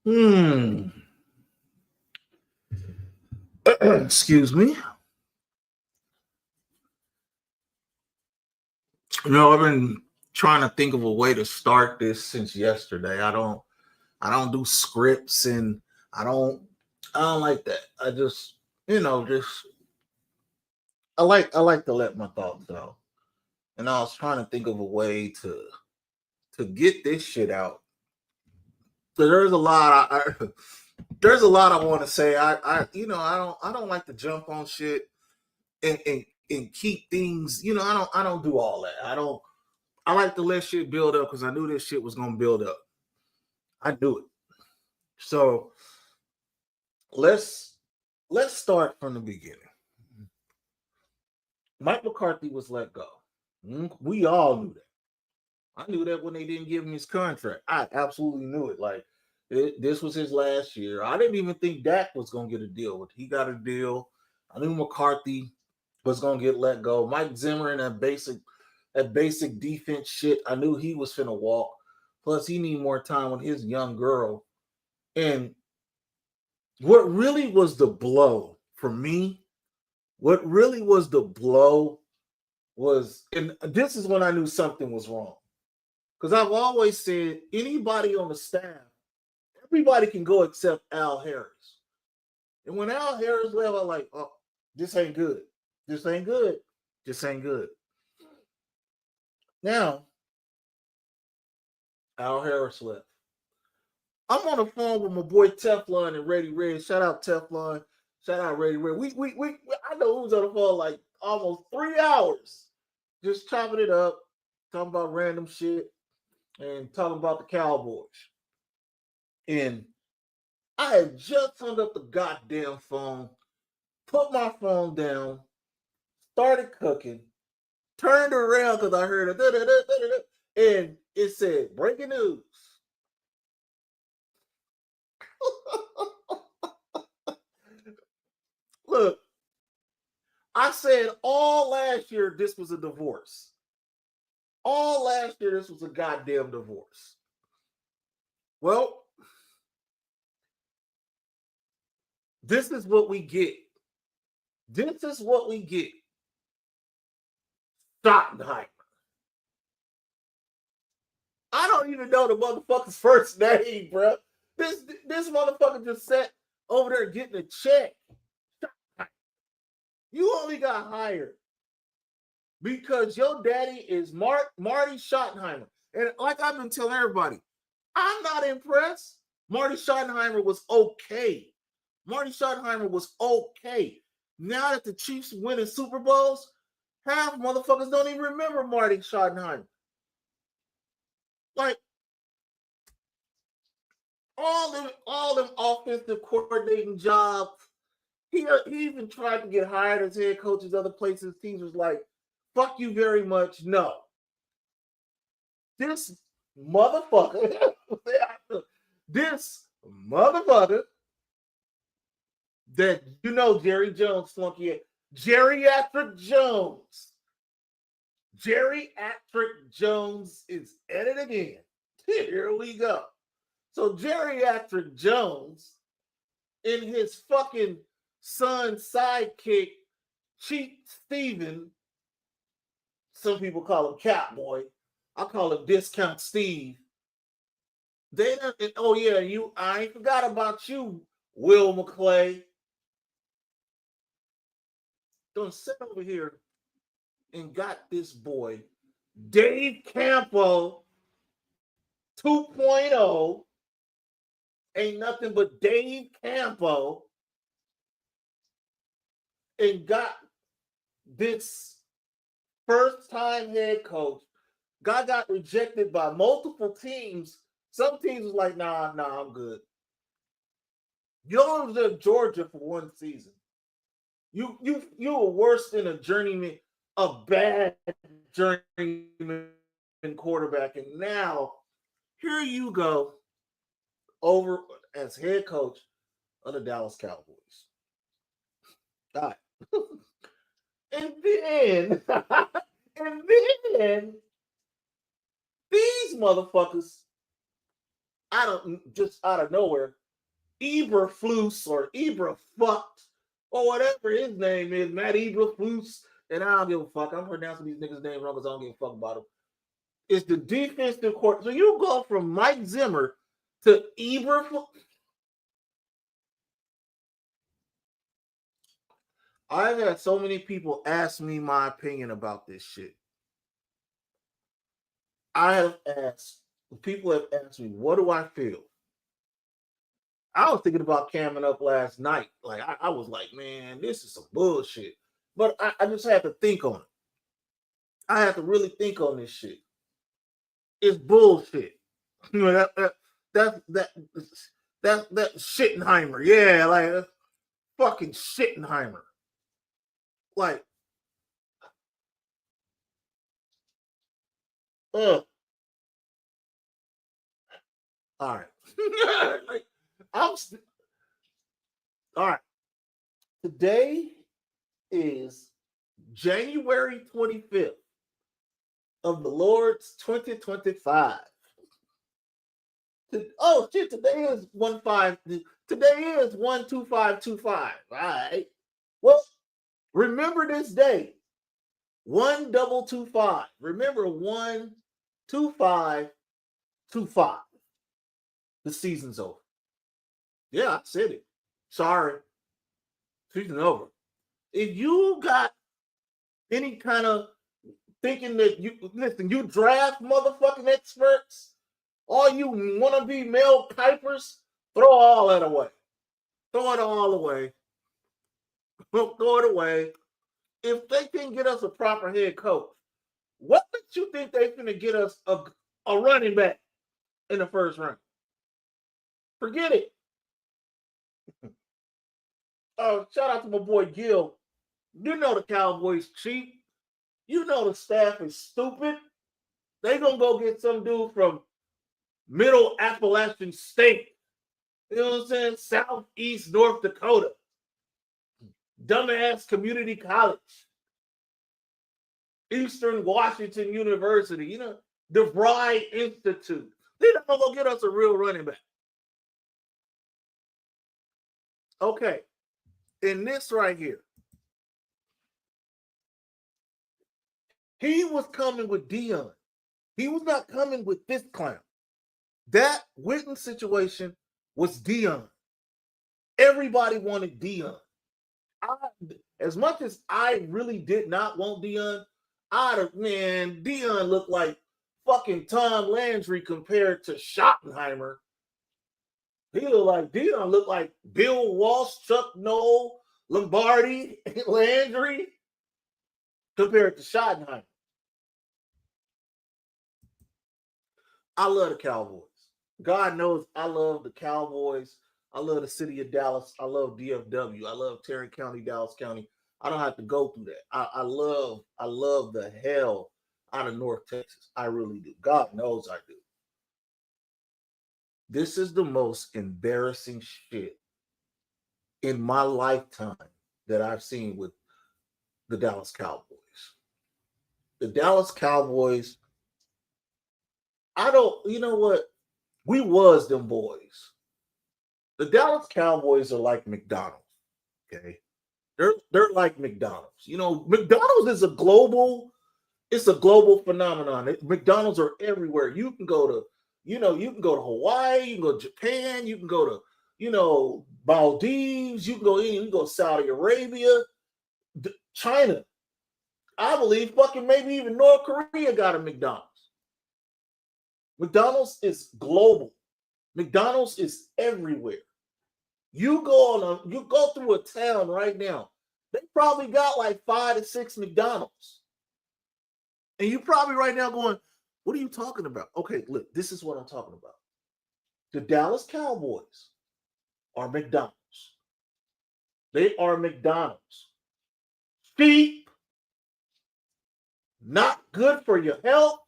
Hmm. Excuse me. I've been trying to think of a way to start this since yesterday. I don't do scripts and I don't I don't like that. I just just I like to let my thoughts out. And I was trying to think of a way to get this shit out. So there's a lot I want to say. I don't like to jump on shit and keep things, I don't do all that. I like to let shit build up because I knew this shit was gonna build up. I knew it. So let's let's start from the beginning. Mike McCarthy was let go. We all knew that. I knew that when they didn't give him his contract. I absolutely knew it. Like this was his last year. I didn't even think Dak was gonna get a deal. But he got a deal. I knew McCarthy was gonna get let go. Mike Zimmer and that basic defense shit. I knew he was finna walk. Plus, he need more time with his young girl. And what really was the blow for me? What really was the blow was, and this is when I knew something was wrong. Because I've always said anybody on the staff, everybody can go except Al Harris. And when Al Harris left, I'm like, oh, this ain't good. This ain't good. This ain't good. Now, Al Harris left. I'm on the phone with my boy Teflon and Ready Red. Shout out Teflon. Shout out Ready Red. I know who was on the phone like almost 3 hours, just chopping it up, talking about random shit, and talking about the Cowboys. And I had just hung up the goddamn phone, put my phone down, started cooking, turned around because I heard it, and it said breaking news. Look, I said all last year this was a divorce. All last year this was a goddamn divorce. Well, this is what we get. This is what we get. Schottenheimer. I don't even know the motherfucker's first name, bro. This motherfucker just sat over there getting a check. You only got hired because your daddy is Marty Schottenheimer. And like I've been telling everybody, I'm not impressed. Marty Schottenheimer was okay. Marty Schottenheimer was okay. Now that the Chiefs winning Super Bowls, half motherfuckers don't even remember Marty Schottenheimer. Like all them offensive coordinating jobs. He even tried to get hired as head coaches other places. Teams was like, "Fuck you very much." No, this motherfucker, this motherfucker that Jerry Jones flunky, Geriatric Jones. Geriatric Jones is at it again. Here we go. So Geriatric Jones in his fucking son's sidekick, Cheap Steven. Some people call him Catboy. I call him Discount Steve. Oh yeah, I ain't forgot about you, Will McClay. Don't sit over here and got this boy, Dave Campo 2.0. Ain't nothing but Dave Campo, and got this first time head coach. Guy got rejected by multiple teams. Some teams was like, nah, I'm good. You only was at Georgia for one season. You were worse than a journeyman, a bad journeyman quarterback, and now here you go over as head coach of the Dallas Cowboys. All right. and then and then these motherfuckers out of nowhere, Eberflus or Eberfucked or whatever his name is, Matt Eberflus, and I don't give a fuck. I'm pronouncing these niggas' names wrong because I don't give a fuck about them. It's the defensive court. So you go from Mike Zimmer to Eberflus. I've had so many people ask me my opinion about this shit. People have asked me, what do I feel? I was thinking about camming up last night. Like, I was like, man, this is some bullshit. But I just had to think on it. I had to really think on this shit. It's bullshit. You know, that Schittenheimer. Yeah, like fucking Schittenheimer. Like, all right. Like, all right. Today is January 25th of the Lord's 2025. Oh shit! Today is 1-5. Today is 1-2-5-2-5. All right. Well, remember this day. 1-2-5. Remember 1-2-5-2-5. The season's over. Yeah, I said it. Sorry. Season over. If you got any kind of thinking that you draft motherfucking experts, all you wannabe Mel Kipers, throw all that away. Throw it all away. Throw it away. If they can get us a proper head coach, what makes you think they're going to get us a running back in the first round? Forget it. Oh, shout out to my boy Gil. You know the Cowboys cheap. You know the staff is stupid. They gonna go get some dude from Middle Appalachian State. You know what I'm saying? Southeast North Dakota. Dumbass community college. Eastern Washington University. You know, DeVry Institute. They're not gonna go get us a real running back. Okay. In this right here, he was coming with Dion. He was not coming with this clown. That Witten situation was Dion. Everybody wanted Dion. As much as I really did not want Dion, Dion looked like fucking Tom Landry compared to Schottenheimer. Dion looked like Bill Walsh, Chuck Noll, Lombardi, Landry compared to Schottenheimer. I love the Cowboys. God knows I love the Cowboys. I love the city of Dallas. I love DFW. I love Tarrant County, Dallas County. I don't have to go through that. I love the hell out of North Texas. I really do. God knows I do. This is the most embarrassing shit in my lifetime that I've seen with the Dallas Cowboys. The Dallas Cowboys, you know what? We was them boys. The Dallas Cowboys are like McDonald's. Okay. They're like McDonald's. You know, McDonald's is a global phenomenon. McDonald's are everywhere. You can go to Hawaii, you can go to Japan, you can go to, Maldives, you can go to Saudi Arabia, China. I believe fucking maybe even North Korea got a McDonald's. McDonald's is global. McDonald's is everywhere. You go through a town right now. They probably got like 5 to 6 McDonald's. And you probably right now going, what are you talking about? Okay, look, this is what I'm talking about. The Dallas Cowboys are McDonald's. They are McDonald's. Cheap, not good for your health,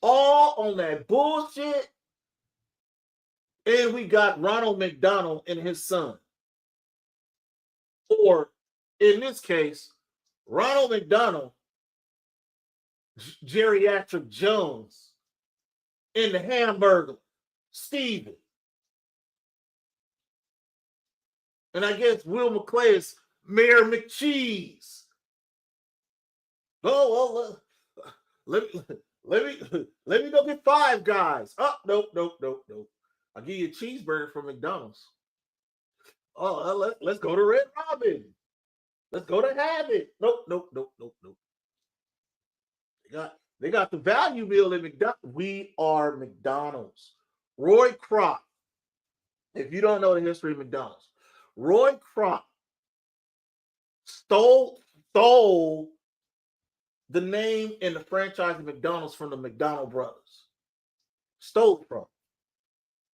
all on that bullshit. And we got Ronald McDonald and his son. Or, in this case, Ronald McDonald, Geriatric Jones, in the hamburger, Steven. And I guess Will McClay is Mayor McCheese. Oh, well, let me go get Five Guys. Oh, nope. I'll give you a cheeseburger from McDonald's. Oh, let's go to Red Robin. Let's go to Habit. Nope. They got the value meal in McDonald's. We are McDonald's. Roy Kroc. If you don't know the history of McDonald's, Roy Kroc stole the name and the franchise of McDonald's from the McDonald brothers. Stole it from.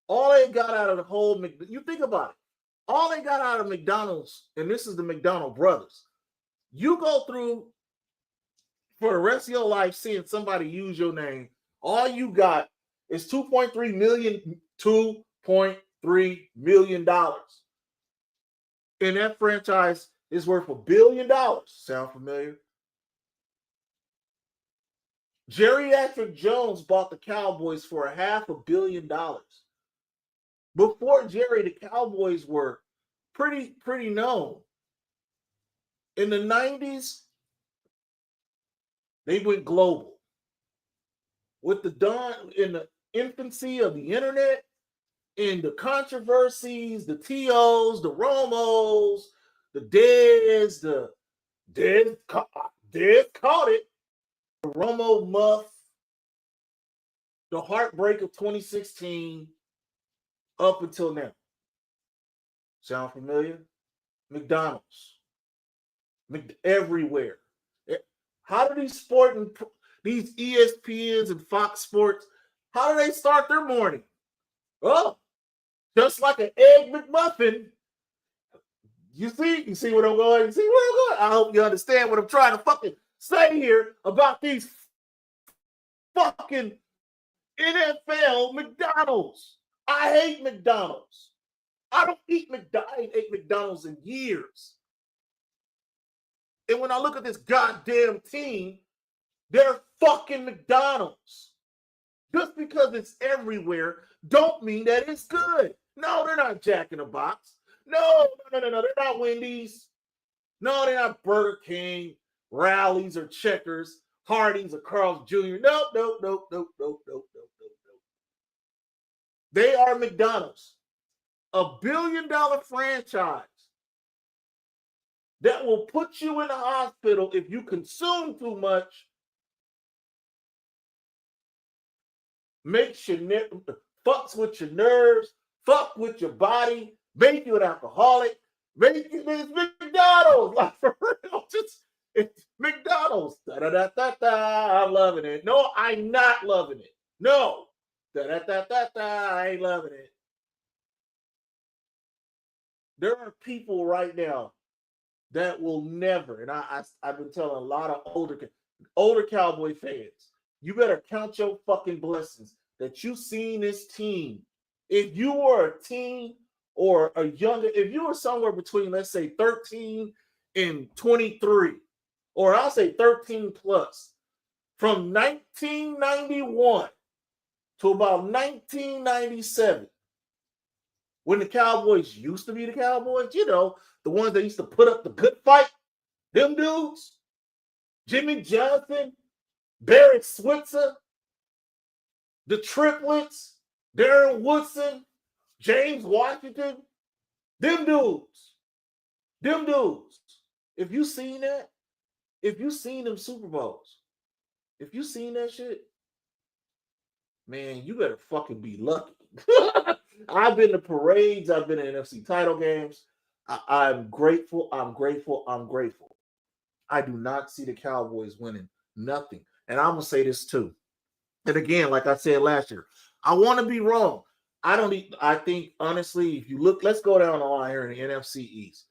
All they got out of the whole, you think about it, all they got out of McDonald's, and this is the McDonald brothers, you go through for the rest of your life seeing somebody use your name, all you got is $2.3 million. And that franchise is worth $1 billion. Sound familiar? Geriatric Jones bought the Cowboys for $500 million. Before Jerry, the Cowboys were pretty known. In the 90s, they went global. With the dawn in the infancy of the internet, in the controversies, the TOs, the Romos, the Dez, the Dez caught it, the Romo muff, the heartbreak of 2016 up until now. Sound familiar? McDonald's. Everywhere. How do these ESPNs and Fox Sports, how do they start their morning? Oh, just like an egg McMuffin. You see what I'm going? You see where I'm going? I hope you understand what I'm trying to fucking say here about these fucking NFL McDonald's. I hate McDonald's. I don't eat McDonald's. I ain't ate McDonald's in years. And when I look at this goddamn team, they're fucking McDonald's. Just because it's everywhere don't mean that it's good. No, they're not Jack in the Box. No. They're not Wendy's. No, they're not Burger King, Rallies, or Checkers, Hardee's, or Carl's Jr. Nope. They are McDonald's. $1 billion franchise that will put you in the hospital if you consume too much, makes you fucks with your nerves, fuck with your body, make you an alcoholic, make you it's McDonald's. Like for real, it's McDonald's. I'm loving it. No, I'm not loving it. No. I ain't loving it. There are people right now that will never, and I've been telling a lot of older Cowboy fans, you better count your fucking blessings that you seen this team. If you were a teen or a younger, if you were somewhere between, let's say, 13 and 23, or I'll say 13 plus, from 1991 to about 1997, when the Cowboys used to be the Cowboys, the ones that used to put up the good fight, them dudes, Jimmy Johnson, Barrett Switzer, the triplets, Darren Woodson, James Washington, them dudes. If you seen that, if you seen them Super Bowls, if you seen that shit, man, you better fucking be lucky. I've been to parades. I've been to NFC title games. I'm grateful. I do not see the Cowboys winning nothing. And I'm going to say this too. And again, like I said last year, I want to be wrong. I think, honestly, if you look, let's go down the line here in the NFC East.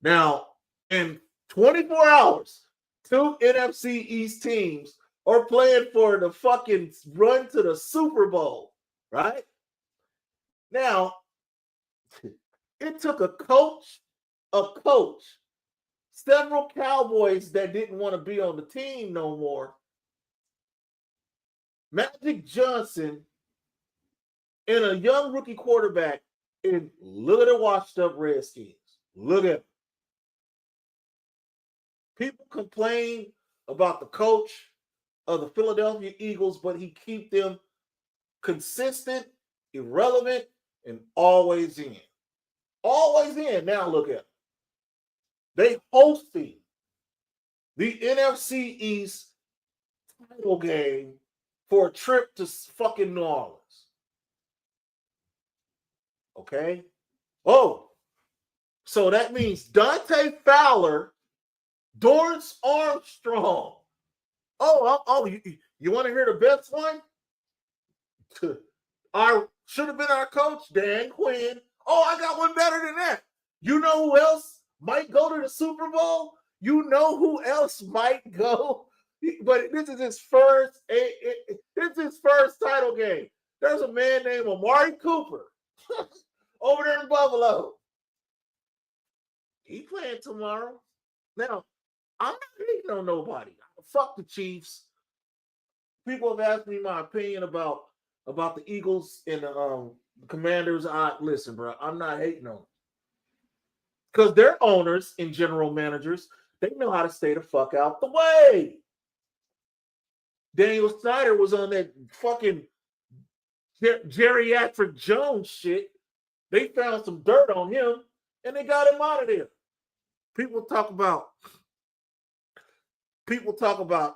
Now, in 24 hours, 2 NFC East teams are playing for the fucking run to the Super Bowl, right? Now, it took a coach, several Cowboys that didn't want to be on the team no more Magic Johnson and a young rookie quarterback, and look at the washed up Redskins. Look at them. People complain about the coach of the Philadelphia Eagles, but he keep them consistent, irrelevant, and always in. Always in. Now look at them. They hosting the NFC East title game for a trip to fucking New Orleans. Okay? Oh, so that means Dante Fowler, Dorrance Armstrong. You want to hear the best one? Our should have been our coach, Dan Quinn. Oh, I got one better than that. You know who else might go to the Super Bowl? You know who else might go? But this is his first. This is his first title game. There's a man named Amari Cooper over there in Buffalo. He playing tomorrow. Now, I'm not hating on nobody. Fuck the Chiefs. People have asked me my opinion about the Eagles and the Commanders. Listen, bro, I'm not hating on them. Because their owners and general managers, they know how to stay the fuck out the way. Daniel Snyder was on that fucking geriatric Jones shit. They found some dirt on him and they got him out of there. People talk about,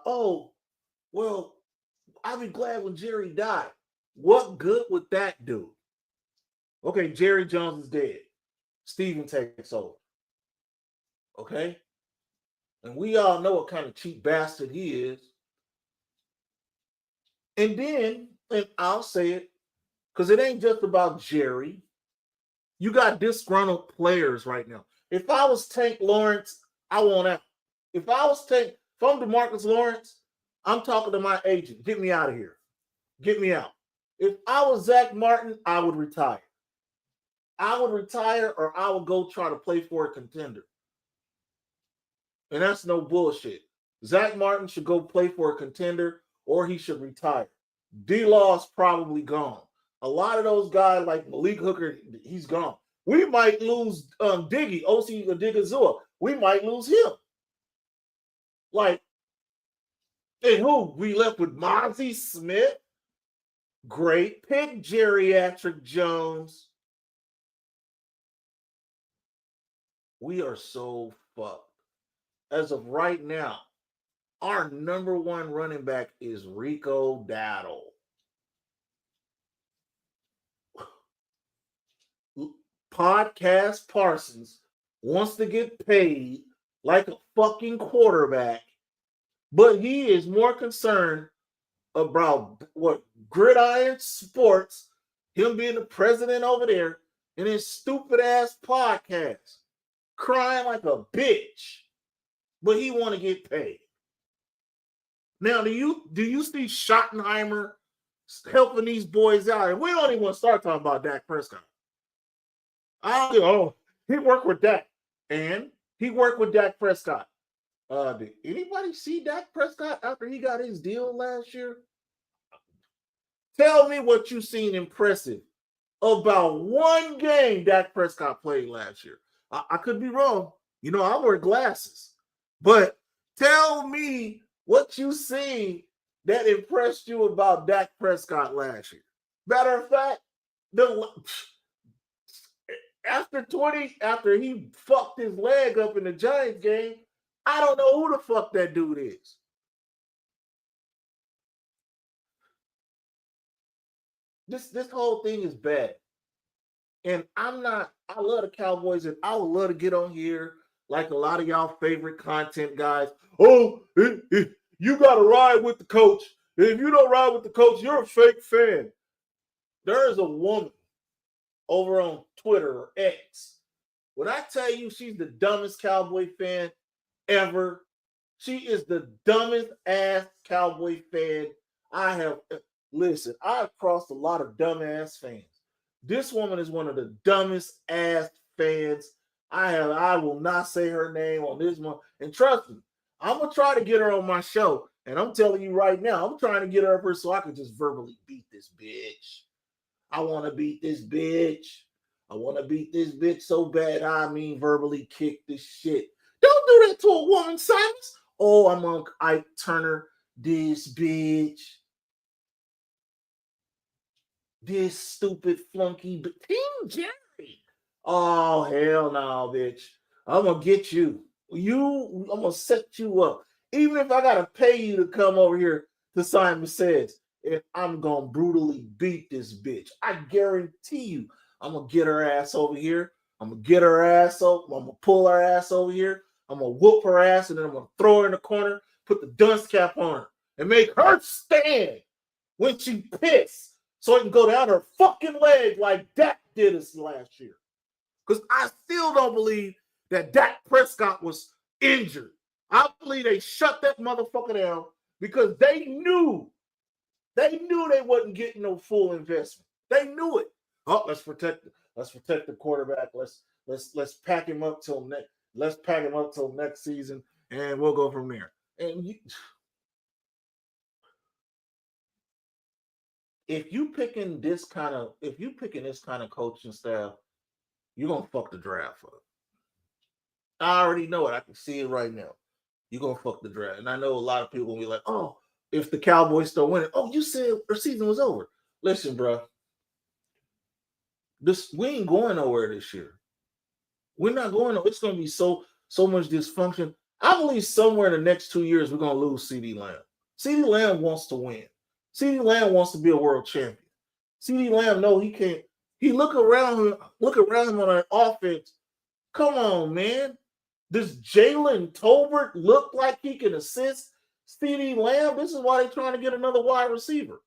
oh, well, I'll be glad when Jerry died. What good would that do? Okay, Jerry Jones is dead. Steven takes over. Okay? And we all know what kind of cheap bastard he is. And then, and I'll say it, because it ain't just about Jerry. You got disgruntled players right now. If I was Tank Lawrence, I want out. If I'm DeMarcus Lawrence, I'm talking to my agent. Get me out of here. Get me out. If I was Zach Martin, I would retire. I would retire or I would go try to play for a contender. And that's no bullshit. Zach Martin should go play for a contender or he should retire. D-Law's probably gone. A lot of those guys like Malik Hooker, he's gone. We might lose Diggy, O.C. Odigizua. We might lose him. Like, and who? We left with Mozzie Smith. Great pick, Geriatric Jones. We are so fucked. As of right now, our number one running back is Rico Dowdle. Podcast Parsons wants to get paid like a fucking quarterback, but he is more concerned about what Gridiron Sports, him being the president over there, and his stupid ass podcast, crying like a bitch, but he want to get paid. Now, do you see Schottenheimer helping these boys out? And we don't even want to start talking about Dak Prescott. He worked with Dak, and he worked with Dak Prescott. Did anybody see Dak Prescott after he got his deal last year? Tell me what you seen impressive about one game Dak Prescott played last year. I could be wrong. You know, I wear glasses. But tell me what you seen that impressed you about Dak Prescott last year. Matter of fact, after he fucked his leg up in the Giants game, I don't know who the fuck that dude is. This whole thing is bad. And I love the Cowboys, and I would love to get on here like a lot of y'all favorite content guys. Oh, you got to ride with the coach. If you don't ride with the coach, you're a fake fan. There is a woman over on Twitter or X. When I tell you she's the dumbest Cowboy fan ever, she is the dumbest ass Cowboy fan I have. Listen, I've crossed a lot of dumbass fans. This woman is one of the dumbest ass fans I have. I will not say her name on this one. And trust me, I'm going to try to get her on my show And I'm telling you right now, I'm trying to get her up here so I can just verbally beat this bitch. I want to beat this bitch. I want to beat this bitch so bad. I mean, verbally kick this shit. Don't do that to a woman, Simons. Oh, I'm on Ike Turner. This bitch. This stupid flunky. Team Jerry. Oh, hell no, bitch. I'm going to get you. I'm going to set you up. Even if I got to pay you to come over here to Simon Says, and I'm going to brutally beat this bitch. I guarantee you, I'm going to get her ass over here. I'm going to get her ass up. I'm going to pull her ass over here. I'm going to whoop her ass, and then I'm going to throw her in the corner, put the dunce cap on her, and make her stand when she pissed so it can go down her fucking leg like Dak did us last year. Because I still don't believe that Dak Prescott was injured. I believe they shut that motherfucker down because they knew they wasn't getting no full investment. They knew it. Oh, let's protect the quarterback. Let's pack him up till next season, and we'll go from there. And if you picking this kind of coaching staff, you're gonna fuck the draft up. I already know it. I can see it right now. You're gonna fuck the draft. And I know a lot of people will be like, oh, if the Cowboys start winning, oh, you said their season was over. Listen, bro. We ain't going nowhere this year. We're not going. It's gonna be so much dysfunction. I believe somewhere in the next 2 years we're gonna lose CeeDee Lamb. CeeDee Lamb wants to win. CeeDee Lamb wants to be a world champion. CeeDee Lamb, no, he can't. He look around him on an offense. Come on, man. Does Jalen Tolbert look like he can assist CeeDee Lamb? This is why they're trying to get another wide receiver.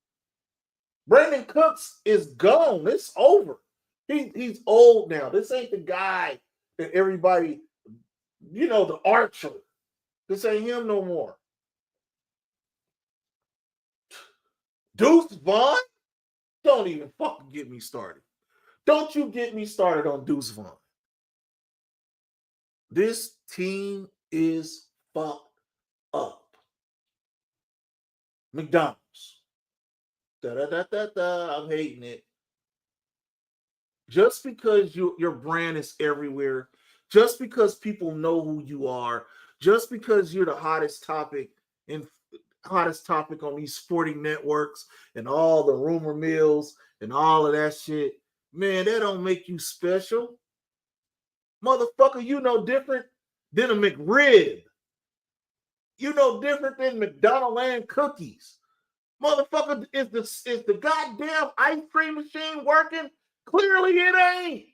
Brandon Cooks is gone. It's over. He's old now. This ain't the guy that everybody, the archer. This ain't him no more. Deuce Vaughn? Don't even fucking get me started. Don't you get me started on Deuce Vaughn. This team is fucked up. McDonald's. I'm hating it. Just because your brand is everywhere, just because people know who you are, just because you're the hottest topic on these sporting networks and all the rumor mills and all of that shit, man, that don't make you special. Motherfucker, you no different than a McRib. You no different than McDonald's and cookies. Motherfucker, is the goddamn ice cream machine working? Clearly it ain't.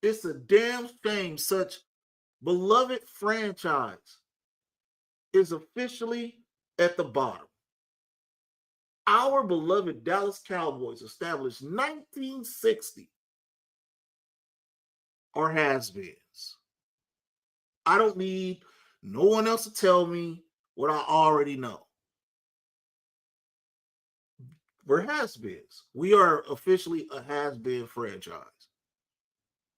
It's a damn shame such beloved franchise is officially at the bottom. Our beloved Dallas Cowboys, established 1960, are has-beens. I don't need no one else to tell me what I already know. We're has-beens. We are officially a has-been franchise.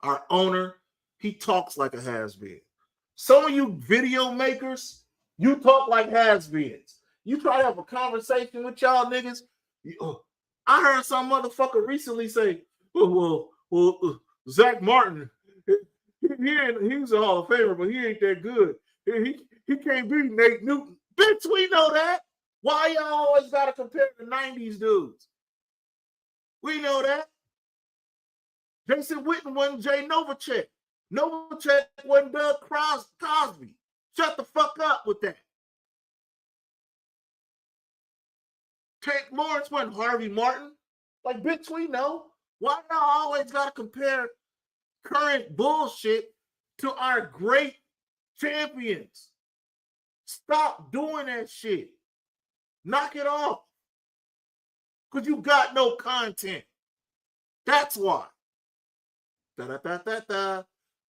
Our owner, he talks like a has-been. Some of you video makers, you talk like has-beens. You try to have a conversation with y'all niggas. I heard some motherfucker recently say, well, Zach Martin, he's a Hall of Famer, but he ain't that good. He can't beat Nate Newton. Bitch, we know that. Why y'all always got to compare the 90s dudes? We know that. Jason Witten wasn't Jay Novacek. Novacek wasn't Doug Cosby. Shut the fuck up with that. Tank Lawrence wasn't Harvey Martin. Like, bitch, we know. Why y'all always got to compare current bullshit to our great champions? Stop doing that shit. Knock it off. Because you got no content. That's why.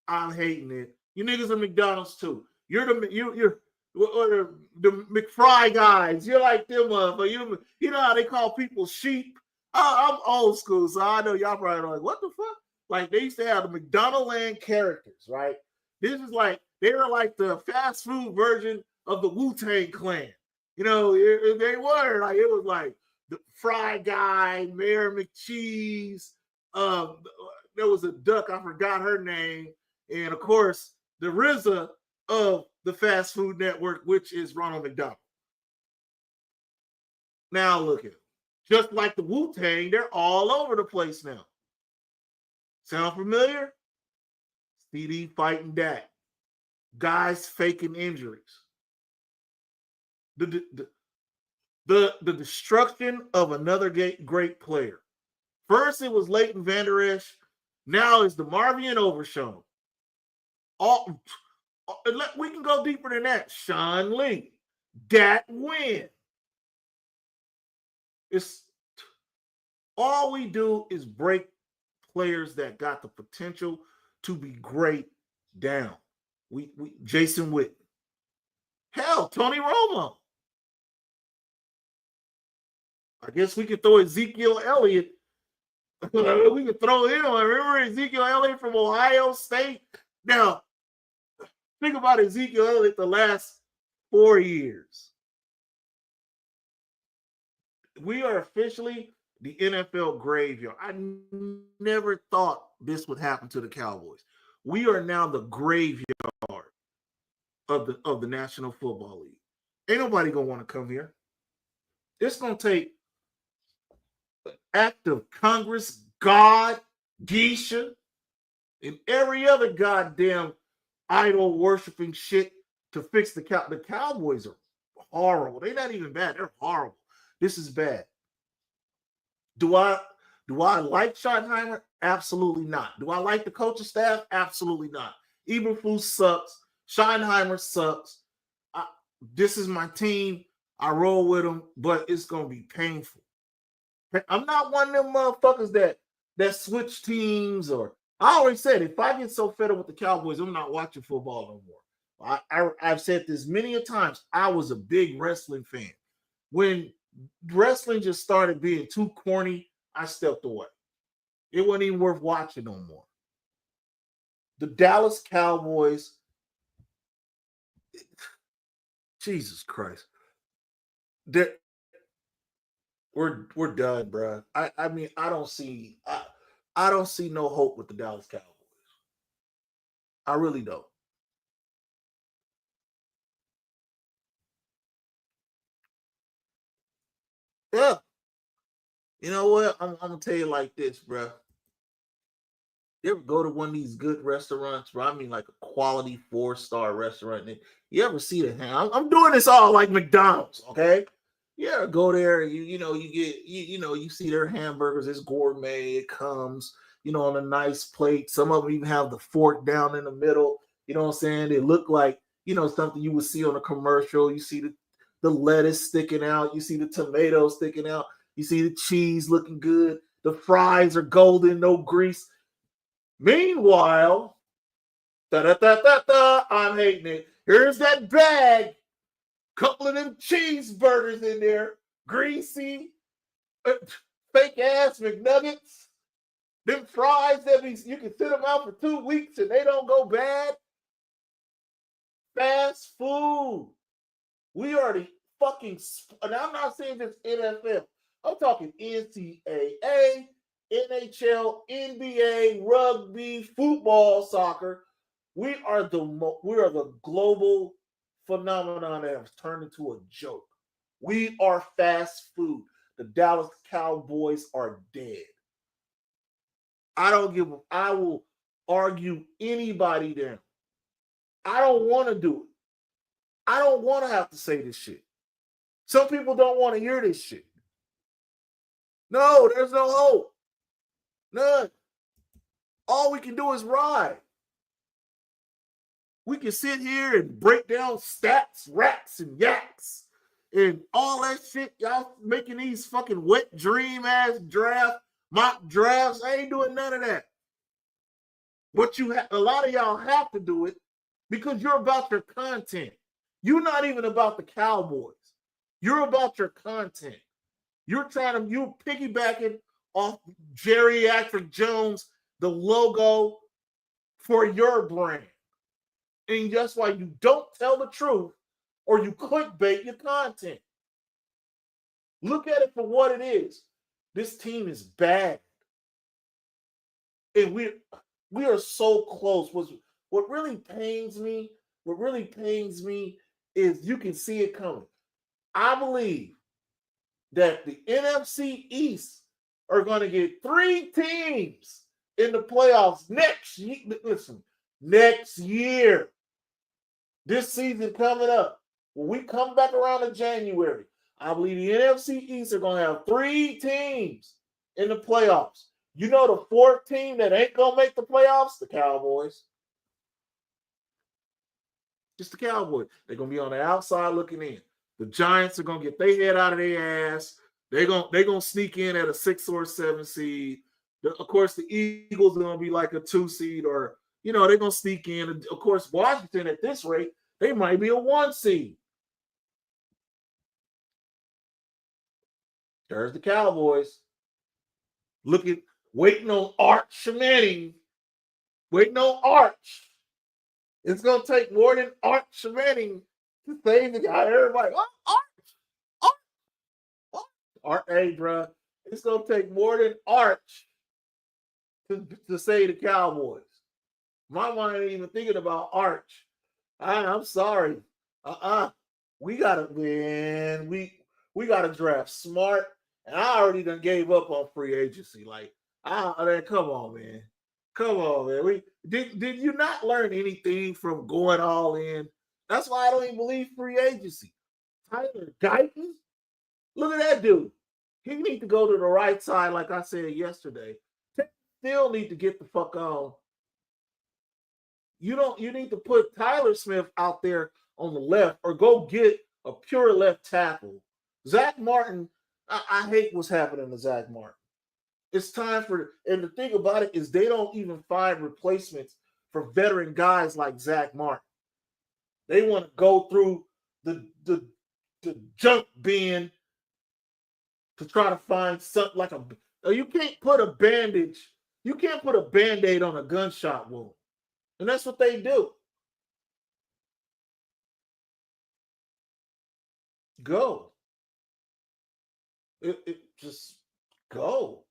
I'm hating it. You niggas are McDonald's too. You're the McFry guys. You're like them motherfuckers. You know how they call people sheep? I'm old school, so I know y'all probably like, what the fuck? Like they used to have the McDonald's land characters, right? This is like they were like the fast food version of the Wu-Tang Clan. You know, they were like it was like the Fry Guy, Mayor McCheese. Um, there was a duck, I forgot her name, and of course the RZA of the fast food network, which is Ronald McDonald. Now look at them. Just like the Wu-Tang, they're all over the place now. Sound familiar? CD fighting Dak. Guys faking injuries. The destruction of another great player. First it was Leighton Vander Esch. Now it's DeMarvion Overshown. We can go deeper than that. Sean Lee. Dat Win. It's all we do is break players that got the potential to be great down. We Jason Witten. Hell, Tony Romo. I guess we could throw Ezekiel Elliott. We could throw him. Remember Ezekiel Elliott from Ohio State? Now, think about Ezekiel Elliott the last 4 years. We are officially the NFL graveyard. I never thought this would happen to the Cowboys. We are now the graveyard of the National Football League. Ain't nobody gonna want to come here. It's gonna take an act of Congress, God, Geisha, and every other goddamn idol worshiping shit to fix the Cowboys are horrible. They're not even bad. They're horrible. This is bad. Do I like Schottenheimer? Absolutely not. Do I like the coaching staff? Absolutely not. Eberflus sucks. Schottenheimer sucks. This is my team. I roll with them, but it's gonna be painful. I'm not one of them motherfuckers that switch teams. Or I already said, if I get so fed up with the Cowboys, I'm not watching football no more. I've said this many a times. I was a big wrestling fan. When wrestling just started being too corny, I stepped away. It wasn't even worth watching no more. The Dallas Cowboys, Jesus Christ, we're done, bro. I mean, I don't see no hope with the Dallas Cowboys. I really don't. Yeah. You know what? I'm gonna tell you like this, bro. You ever go to one of these good restaurants, bro? I mean, like a quality 4-star restaurant. And you ever see the ham? I'm doing this all like McDonald's, okay? You ever go there? You get you see their hamburgers. It's gourmet. It comes on a nice plate. Some of them even have the fork down in the middle. You know what I'm saying? They look like something you would see on a commercial. You see the lettuce sticking out. You see the tomatoes sticking out. You see the cheese looking good. The fries are golden, no grease. Meanwhile, I'm hating it. Here's that bag. Couple of them cheeseburgers in there. Greasy. Fake ass McNuggets. Them fries you can sit them out for 2 weeks and they don't go bad. Fast food. We are the fucking, and I'm not saying just NFL. I'm talking NCAA, NHL, NBA, rugby, football, soccer. We are the global phenomenon that has turned into a joke. We are fast food. The Dallas Cowboys are dead. I will argue anybody down. I don't want to do it. I don't want to have to say this shit. Some people don't want to hear this shit. No, there's no hope. None. All we can do is ride. We can sit here and break down stats, rats, and yaks, and all that shit. Y'all making these fucking wet dream ass mock drafts. I ain't doing none of that. But a lot of y'all have to do it because you're about your content. You're not even about the Cowboys. You're about your you're piggybacking off Geriatric Jones, the logo for your brand. And that's why you don't tell the truth or you clickbait your content. Look at it for what it is. This team is bad. And we are so close. What really pains me is you can see it coming. I believe that the NFC East are going to get 3 teams in the playoffs next year. Listen, next year. This season coming up. When we come back around in January, I believe the NFC East are going to have 3 teams in the playoffs. You know the 4th team that ain't going to make the playoffs? The Cowboys. Just the Cowboys. They're going to be on the outside looking in. The Giants are going to get their head out of their ass. They're going to sneak in at a 6 or 7 seed. Of course, the Eagles are going to be like a 2 seed or, they're going to sneak in. Of course, Washington at this rate, they might be a 1 seed. There's the Cowboys. Waiting on Arch Manning. Waiting on Arch. It's going to take more than Arch Manning to save the guy. Everybody, Arch. Hey, bro, it's going to take more than Arch to save the Cowboys. My mind ain't even thinking about Arch. I'm sorry. We gotta win. We gotta draft smart. And I already done gave up on free agency. Come on, man. Come on, man. Did you not learn anything from going all in? That's why I don't even believe free agency. Tyler Guyton? Look at that dude. He need to go to the right side, like I said yesterday. Still need to get the fuck on. You need to put Tyler Smith out there on the left or go get a pure left tackle. Zach Martin, I hate what's happening to Zach Martin. It's time and the thing about it is they don't even find replacements for veteran guys like Zach Martin. They want to go through the junk bin to try to find something like you can't put a bandage, you can't put a Band-Aid on a gunshot wound. And that's what they do. Go. Just go.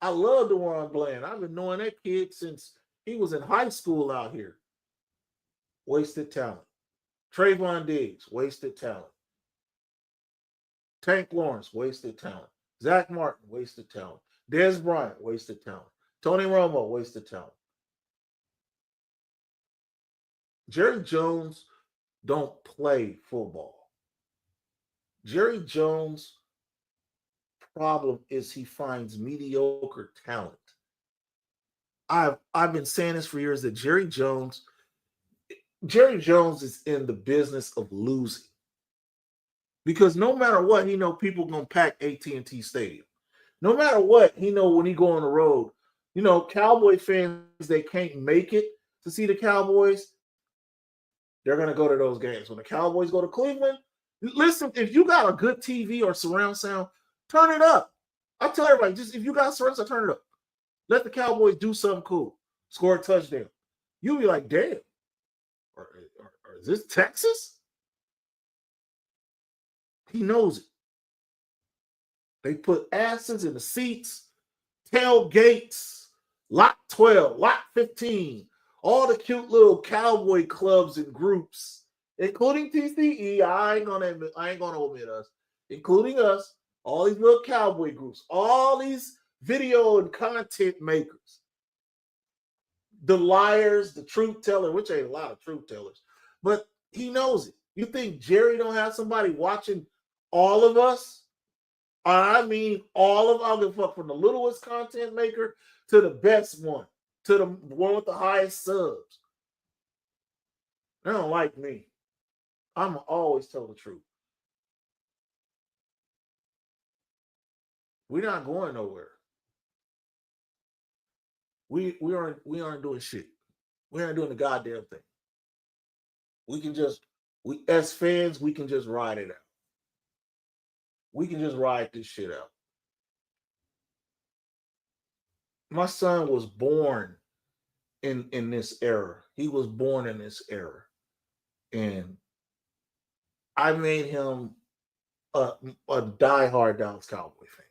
I love DeJuan Bland. I've been knowing that kid since he was in high school out here. Wasted talent. Trayvon Diggs, wasted talent. Tank Lawrence, wasted talent. Zach Martin, wasted talent. Dez Bryant, wasted talent. Tony Romo, wasted talent. Jerry Jones don't play football. Jerry Jones' problem is he finds mediocre talent. I've been saying this for years that Jerry Jones is in the business of losing. Because no matter what, he know people gonna pack AT&T Stadium. No matter what, he know when he go on the road. Cowboy fans, they can't make it to see the Cowboys. They're gonna go to those games. When the Cowboys go to Cleveland, listen, if you got a good TV or surround sound, turn it up. I tell everybody, just if you got surround sound, turn it up. Let the Cowboys do something cool. Score a touchdown. You'll be like, damn. Or is this Texas? He knows it. They put asses in the seats, tailgates, lot 12, lot 15, all the cute little cowboy clubs and groups, including TCE. I ain't gonna omit us, including us, all these little cowboy groups, all these video and content makers. The liars, the truth teller, which ain't a lot of truth tellers, but he knows it. You think Jerry don't have somebody watching all of us? I mean, all of I'll give a fuck from the littlest content maker to the best one, to the one with the highest subs. They don't like me. I'm always tell the truth. We're not going nowhere. We aren't doing shit. We aren't doing the goddamn thing. As fans, we can just ride it out. We can just ride this shit out. My son was born in this era. He was born in this era, and I made him a, a diehard Dallas Cowboy fan.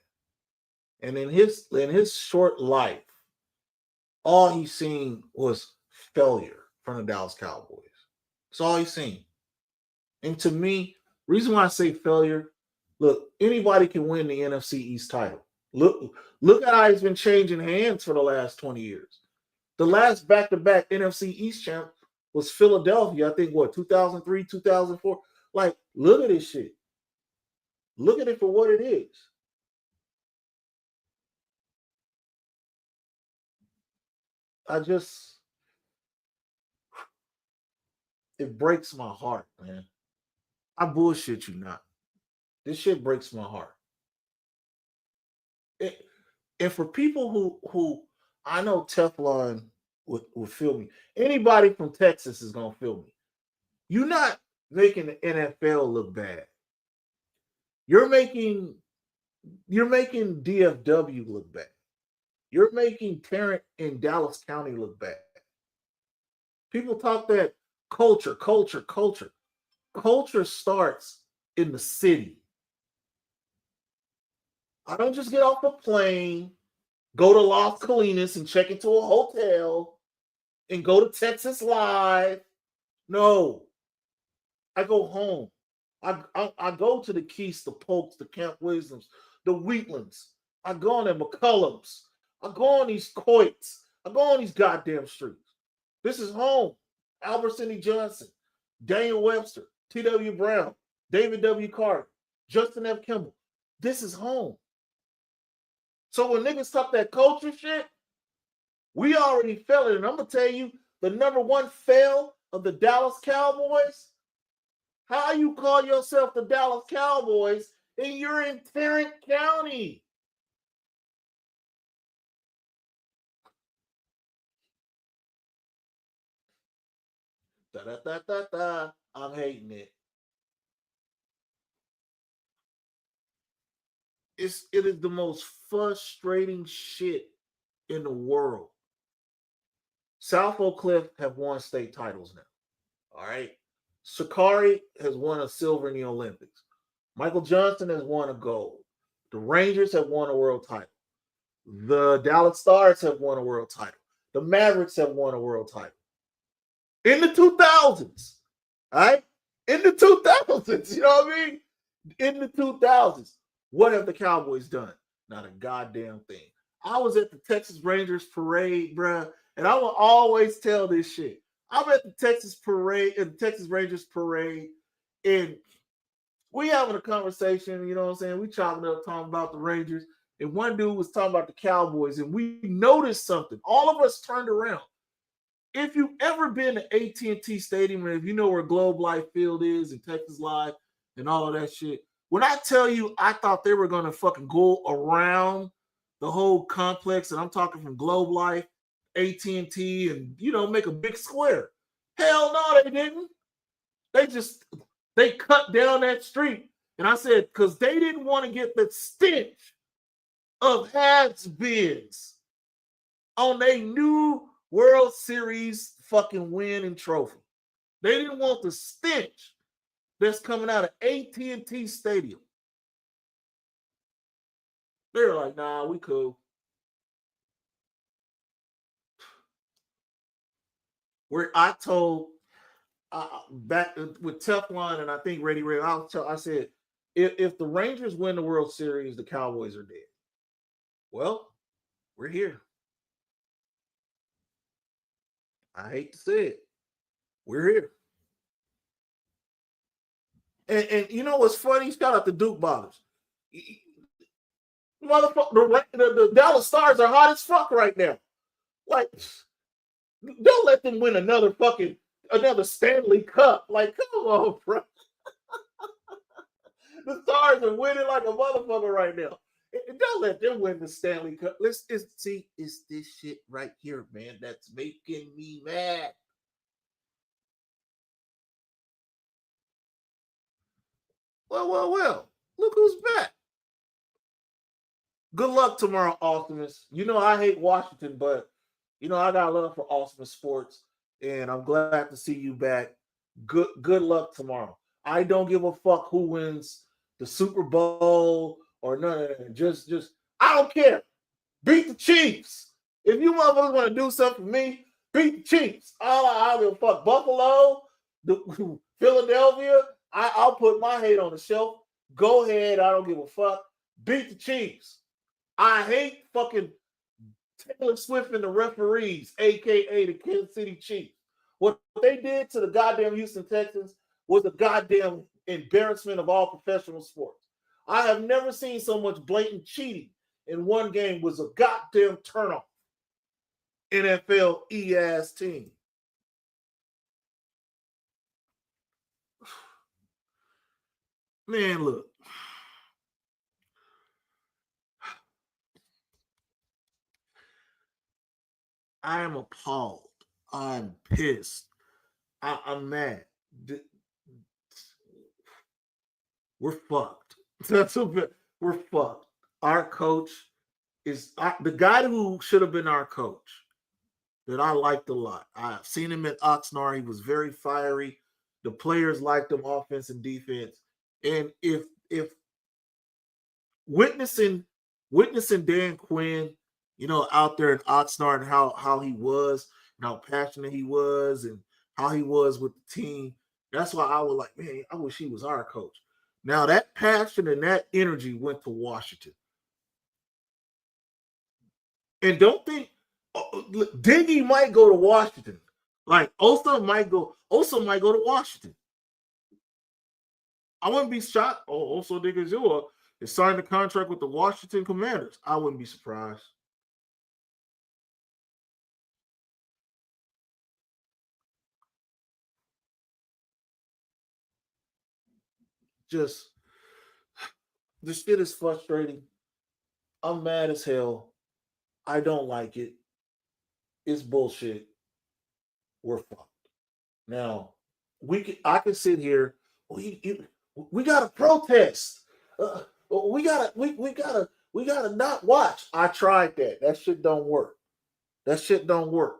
And in his short life, all he's seen was failure from the Dallas Cowboys. That's all he's seen. And to me, reason why I say failure, look, anybody can win the NFC East title. Look at how it's been changing hands for the last 20 years. The last back-to-back NFC East champ was Philadelphia, I think, what, 2003, 2004? Like, look at this shit. Look at it for what it is. I just, it breaks my heart, man. I bullshit you not. This shit breaks my heart. It, and for people who I know Teflon would feel me. Anybody from Texas is gonna feel me. You're not making the NFL look bad. You're making you're making DFW look bad. You're making Tarrant in Dallas County look bad. People talk that culture, culture, culture. Culture starts in the city. I don't just get off a plane, go to Las Colinas and check into a hotel and go to Texas Live. No, I go home. I go to the Keys, the Polks, the Camp Wisdoms, the Wheatlands. I go on the McCullums. I go on these Coits. I go on these goddamn streets. This is home. Albert Sidney Johnson, Daniel Webster, T.W. Brown, David W. Carter, Justin F. Kimball. This is home. So when niggas talk that culture shit, we already felt it. And I'm going to tell you, the number one fail of the Dallas Cowboys, how you call yourself the Dallas Cowboys and you're in Tarrant County? Da, da, da, da, da. I'm hating it. It is the most frustrating shit in the world. South Oak Cliff have won state titles now. All right. Sakari has won a silver in the Olympics. Michael Johnson has won a gold. The Rangers have won a world title. The Dallas Stars have won a world title. The Mavericks have won a world title. In the 2000s. All right? In the 2000s. You know what I mean? In the 2000s. What have the Cowboys done? Not a goddamn thing. I was at the Texas Rangers parade, bruh, and I will always tell this shit. I'm at the Texas parade, at the Texas Rangers parade, and we having a conversation, you know what I'm saying? We chopping up talking about the Rangers, and one dude was talking about the Cowboys, and we noticed something. All of us turned around. If you've ever been to AT&T Stadium, and if you know where Globe Life Field is and Texas Live and all of that shit, when I tell you I thought they were going to fucking go around the whole complex, and I'm talking from Globe Life, AT&T, and, you know, make a big square. Hell no, they didn't. They cut down that street. And I said, because they didn't want to get the stench of has-beens on their new World Series fucking win and trophy. They didn't want the stench that's coming out of AT&T Stadium. They're like, nah, we cool. Where I told back with Teflon and I think Ready Ray, I said, if the Rangers win the World Series, the Cowboys are dead. Well, we're here. I hate to say it. We're here. And you know what's funny? Shout out to Duke Bottles. Motherfucker, the Dallas Stars are hot as fuck right now. Like, don't let them win another Stanley Cup. Like, come on, bro. The Stars are winning like a motherfucker right now. Don't let them win the Stanley Cup. See, it's this shit right here, man, that's making me mad. Well. Look who's back. Good luck tomorrow, Optimus. You know I hate Washington, but I got love for Optimus Sports, and I'm glad to see you back. Good luck tomorrow. I don't give a fuck who wins the Super Bowl or none of that. Just I don't care. Beat the Chiefs. If you motherfuckers want to do something for me, beat the Chiefs. I don't give a fuck. Buffalo, Philadelphia. I'll put my head on the shelf. Go ahead. I don't give a fuck. Beat the Chiefs. I hate fucking Taylor Swift and the referees, aka the Kansas City Chiefs. What they did to the goddamn Houston Texans was a goddamn embarrassment of all professional sports. I have never seen so much blatant cheating in one game. Was a goddamn turnoff. NFL ass team. Man, look. I am appalled. I'm pissed. I'm mad. We're fucked. That's a bit. We're fucked. Our coach is the guy who should have been our coach that I liked a lot. I've seen him at Oxnard. He was very fiery. The players liked him, offense and defense. And if witnessing Dan Quinn, out there in Oxnard and how he was, and how passionate he was, and how he was with the team. That's why I was like, man, I wish he was our coach. Now that passion and that energy went to Washington. And don't think Diggy might go to Washington. Like Osa might go to Washington. I wouldn't be shocked. Also Diggy is signed a contract with the Washington Commanders. I wouldn't be surprised. Just this shit is frustrating. I'm mad as hell. I don't like it. It's bullshit. We're fucked. Now, I can sit here. We gotta protest. We gotta not watch. I tried that. That shit don't work. That shit don't work.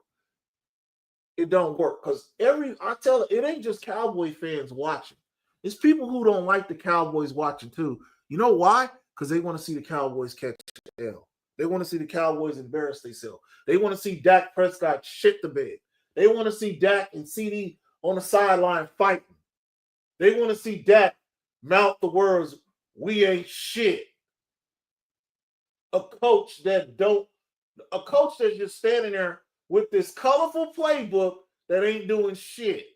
It don't work because it ain't just Cowboy fans watching. It's people who don't like the Cowboys watching too. You know why? Because they want to see the Cowboys catch L. They want to see the Cowboys embarrass themselves. They want to see Dak Prescott shit the bed. They want to see Dak and CD on the sideline fighting. They want to see Dak mouth the words, "We ain't shit." A coach that's just standing there with this colorful playbook that ain't doing shit.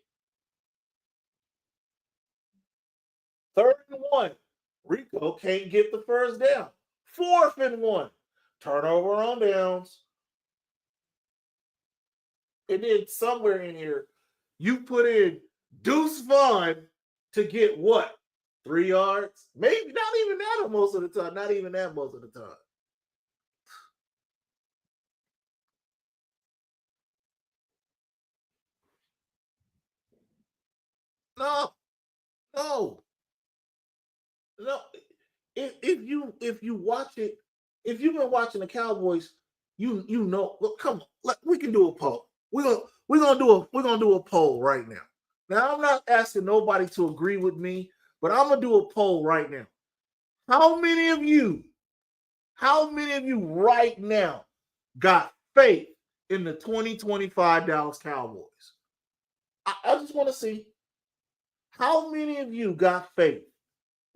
3rd and 1. Rico can't get the first down. 4th and 1. Turnover on downs. And then somewhere in here, you put in Deuce Vaughn to get what? 3 yards? Maybe not even that most of the time. Not even that most of the time. No, no, no. If you watch it, if you've been watching the Cowboys, you know. Look, come on, we can do a poll. We're gonna do a poll right now. Now I'm not asking nobody to agree with me, but I'm gonna do a poll right now. How many of you? How many of you right now got faith in the 2025 Dallas Cowboys? I just want to see how many of you got faith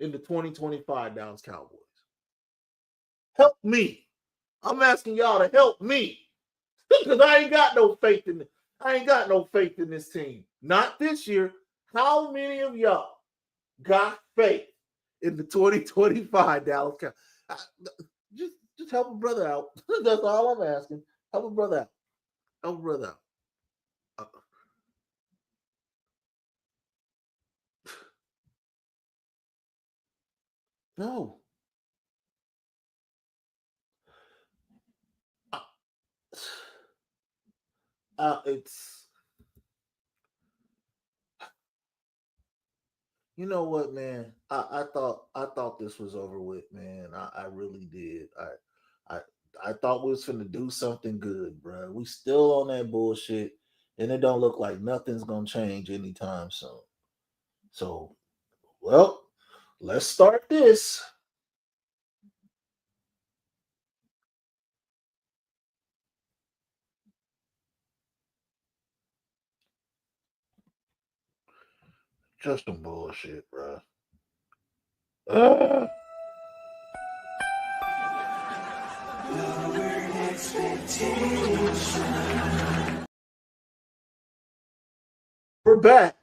in the 2025 Dallas Cowboys. Help me. I'm asking y'all to help me because I ain't got no faith in it. I ain't got no faith in this team. Not this year. How many of y'all got faith in the 2025 Dallas Cowboys? Just help a brother out. That's all I'm asking. Help a brother out. Help a brother out. No. Uh, it's you know what, man. I thought this was over with, man. I really did. I thought we was finna do something good, bro. We still on that bullshit, and it don't look like nothing's gonna change anytime soon. So, well, let's start this. Just some bullshit, bro. Uh, we're back.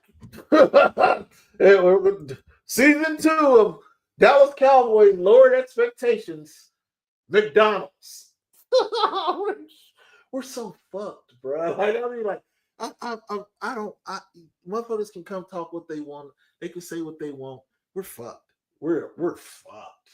Season 2 of Dallas Cowboys lowered expectations. McDonald's. We're so fucked, bro. Like, I mean, like, I don't. Motherfuckers can come talk what they want. They can say what they want. We're fucked. We're fucked.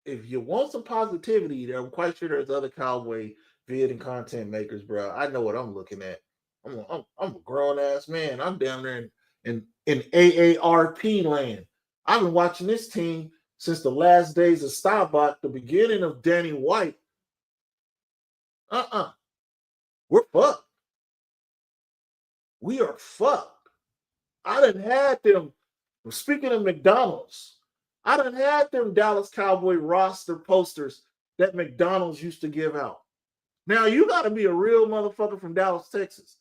If you want some positivity, I'm quite sure there's other Cowboy vid and content makers, bro. I know what I'm looking at. I'm a grown ass man. I'm down there in AARP land. I've been watching this team since the last days of Staubach, the beginning of Danny White. We're fucked. We are fucked. I done had them. Speaking of McDonald's, I done had them Dallas Cowboy roster posters that McDonald's used to give out. Now you got to be a real motherfucker from Dallas, Texas,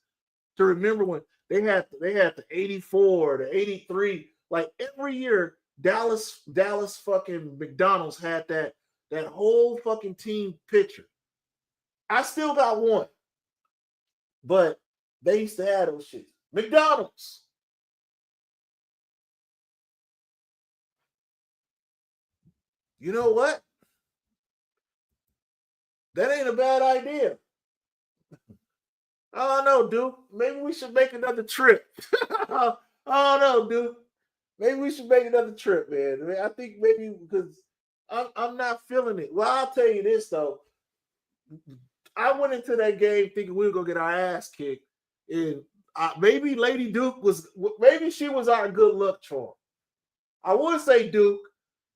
to remember when they had the 84, the 83. Like every year, Dallas fucking McDonald's had that whole fucking team picture. I still got one, but they used to have those shit. McDonald's. You know what? That ain't a bad idea. I don't know, dude. Maybe we should make another trip. I don't know, dude. Maybe we should make another trip, man. I mean, I think maybe because I'm not feeling it. Well, I'll tell you this though. I went into that game thinking we were gonna get our ass kicked, and maybe Lady Duke was maybe she was our good luck charm. I would say Duke,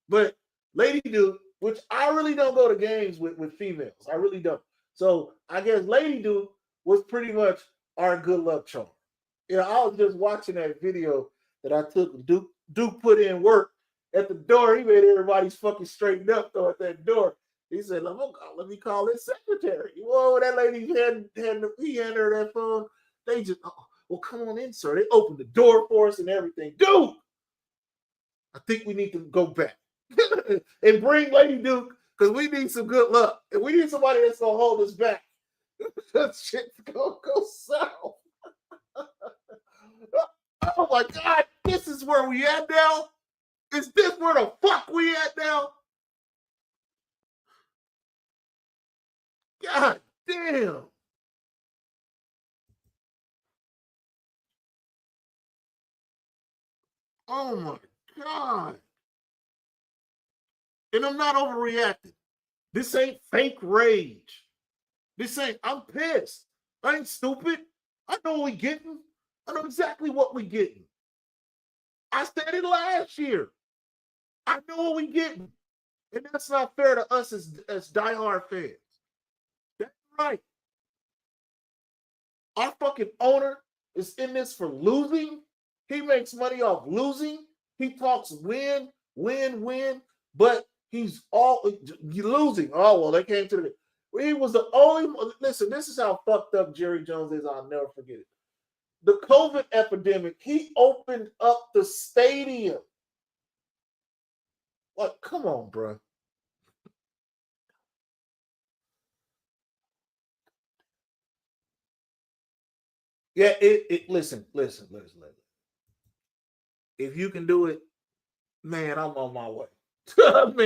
but Lady Duke, which I really don't go to games with females. I really don't. So I guess Lady Duke was pretty much our good luck charm. You know, I was just watching that video that I took. Duke put in work at the door. He made everybody's fucking straightened up though at that door. He said, let me call his secretary. Whoa, that lady he handed her that phone. They just, well, come on in, sir. They opened the door for us and everything. Dude, I think we need to go back and bring Lady Duke because we need some good luck. And we need somebody that's going to hold us back. That shit's going to go south. Oh my God, this is where we at now? Is this where the fuck we at now? God damn. Oh my God. And I'm not overreacting. This ain't fake rage. I'm pissed. I ain't stupid. I know what we getting. I know exactly what we getting. I said it last year. I know what we getting. And that's not fair to us as diehard fans. That's right. Our fucking owner is in this for losing. He makes money off losing. He talks win, win, win, but he's all losing. Oh, well, they came to the. He was the only. Listen, this is how fucked up Jerry Jones is. I'll never forget it. The COVID epidemic, he opened up the stadium. Like, come on, bro. Yeah, listen. If you can do it, man, I'm on my way. I'm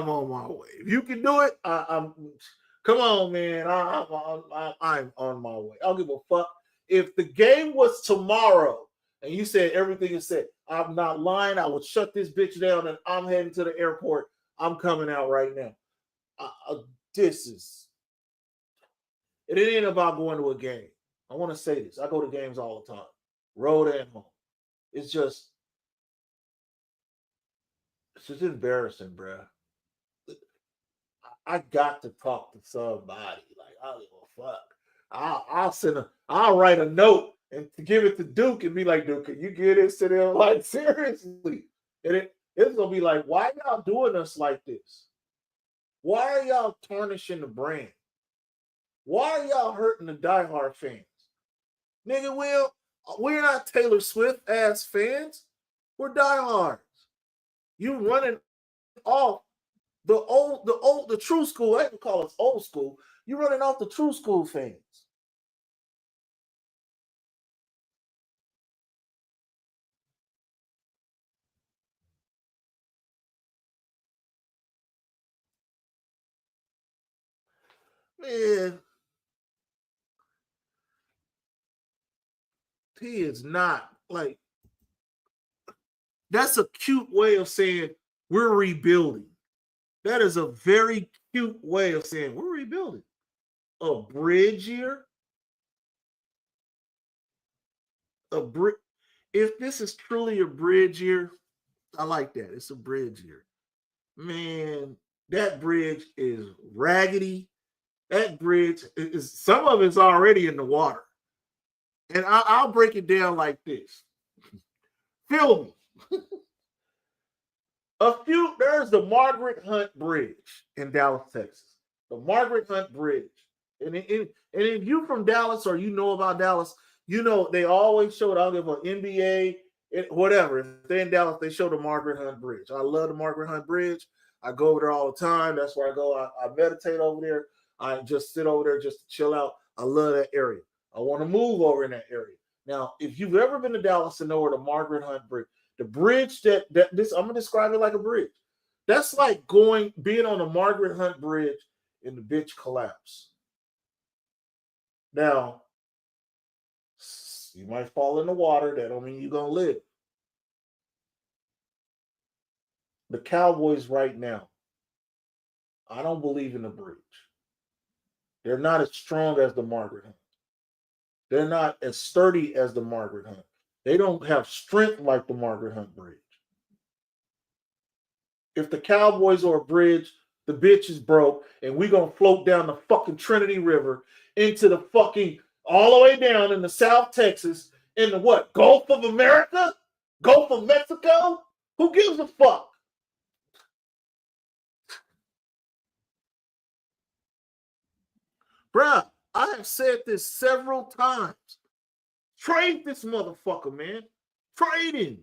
on my way. If you can do it, I'm. Come on, man. I'm on my way. I don't give a fuck. If the game was tomorrow and you said everything is set, I'm not lying. I would shut this bitch down and I'm heading to the airport. I'm coming out right now. This is. It ain't about going to a game. I want to say this. I go to games all the time, road and home. It's just It's embarrassing, bro. I got to talk to somebody. Like, I don't give a fuck. I'll write a note and to give it to Duke and be like, Duke, can you get this to them? Like, seriously. And it's gonna be like, why y'all doing us like this? Why are y'all tarnishing the brand? Why are y'all hurting the diehard fans? Nigga, we're not Taylor Swift ass fans. We're diehards. You running off the true school. I can call us old school. You running off the true school fans. Man, he is not like that's a cute way of saying we're rebuilding. That is a very cute way of saying we're rebuilding. A bridge year, a bridge. If this is truly a bridge year, I like that. It's a bridge year. Man, that bridge is raggedy. That bridge is some of it's already in the water. And I'll break it down like this. Feel me. There's the Margaret Hunt Bridge in Dallas, Texas. The Margaret Hunt Bridge. And if you from Dallas or you know about Dallas, you know they always show it. I'll give an NBA, whatever. If they're in Dallas, they show the Margaret Hunt Bridge. I love the Margaret Hunt Bridge. I go over there all the time. That's where I go. I meditate over there. I just sit over there just to chill out. I love that area. I want to move over in that area. Now, if you've ever been to Dallas and know where the Margaret Hunt Bridge, the bridge that this I'm gonna describe it like a bridge. That's like being on the Margaret Hunt Bridge and the bitch collapse. Now, you might fall in the water. That don't mean you're gonna live. The Cowboys right now, I don't believe in the bridge. They're not as strong as the Margaret Hunt. They're not as sturdy as the Margaret Hunt. They don't have strength like the Margaret Hunt Bridge. If the Cowboys are a bridge, the bitch is broke, and we gonna float down the fucking Trinity River into the fucking all the way down in the South Texas in the what? Gulf of America? Gulf of Mexico? Who gives a fuck? Bruh, I have said this several times. Trade this motherfucker, man. Trade him.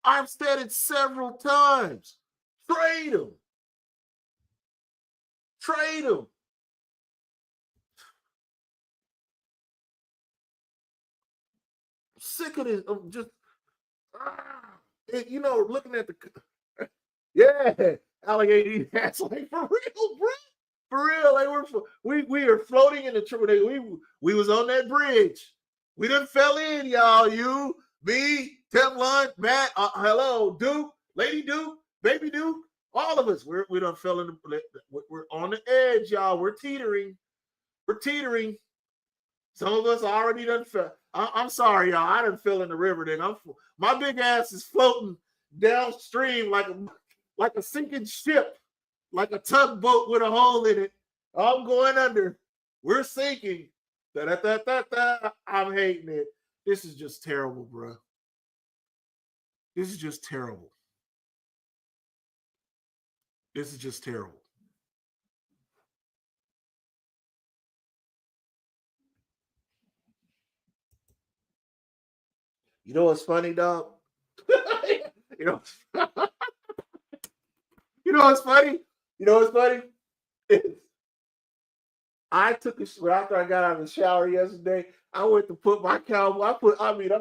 I've said it several times. Trade him. Trade him. I'm sick of this. I'm just, looking at the, yeah, alligator hats. Like, for real, bro. For real, like we are floating in the triple. We was on that bridge. We done fell in, y'all. You, me, Tim Lund, Matt. Hello, Duke, Lady Duke, Baby Duke. All of us. We done fell in. We're on the edge, y'all. We're teetering. We're teetering. Some of us already done fell. I'm sorry, y'all. I done fell in the river. Then my big ass is floating downstream like a sinking ship, like a tugboat with a hole in it. I'm going under. We're sinking. Da-da-da-da-da. I'm hating it. This is just terrible, bro. This is just terrible. This is just terrible. You know what's funny, dog? you know, you know what's funny? You know what's funny? I took a after I got out of the shower yesterday. I went to put my cowboy. I'm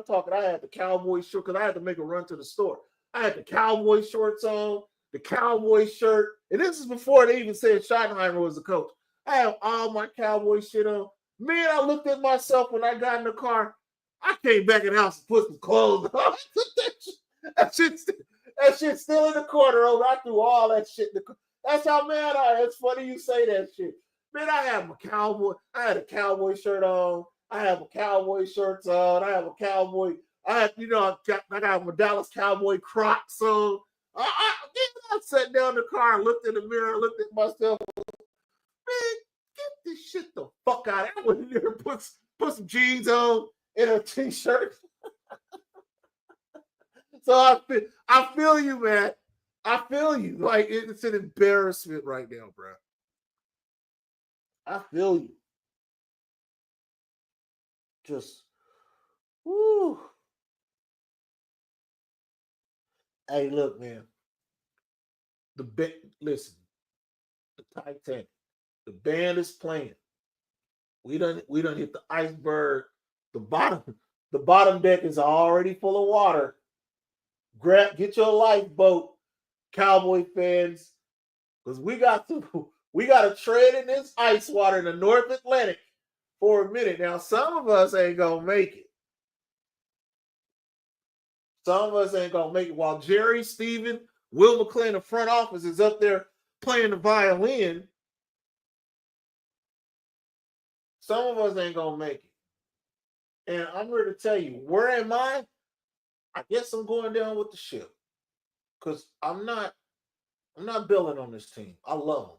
talking. I had the cowboy shirt because I had to make a run to the store. I had the cowboy shorts on, the cowboy shirt, and this is before they even said Schottenheimer was the coach. I have all my cowboy shit on. Man, I looked at myself when I got in the car. I came back in the house and put some clothes on. that shit's still in the corner. Over. I threw all that shit in the. That's how mad I am. It's funny you say that shit. Man, I had a cowboy shirt on. I have a cowboy shirts on. I have a cowboy. I got my Dallas Cowboy Crocs on. I sat down in the car, looked in the mirror, looked at myself. Man, get this shit the fuck out. I went in there and put some jeans on and a t-shirt. So I feel you, man. I feel you. Like it's an embarrassment right now, bro. I feel you. Just whoo. Hey, look, man. Listen, the Titanic. The band is playing. We done hit the iceberg. The bottom the bottom deck is already full of water. Get your lifeboat, Cowboy fans, because we got to tread in this ice water in the North Atlantic for a minute. Now, some of us ain't gonna make it. Some of us ain't gonna make it. While Jerry, Steven, Will McClain, the front office is up there playing the violin, some of us ain't gonna make it. And I'm here to tell you, where am I? I guess I'm going down with the ship. Because I'm not building on this team. I love them.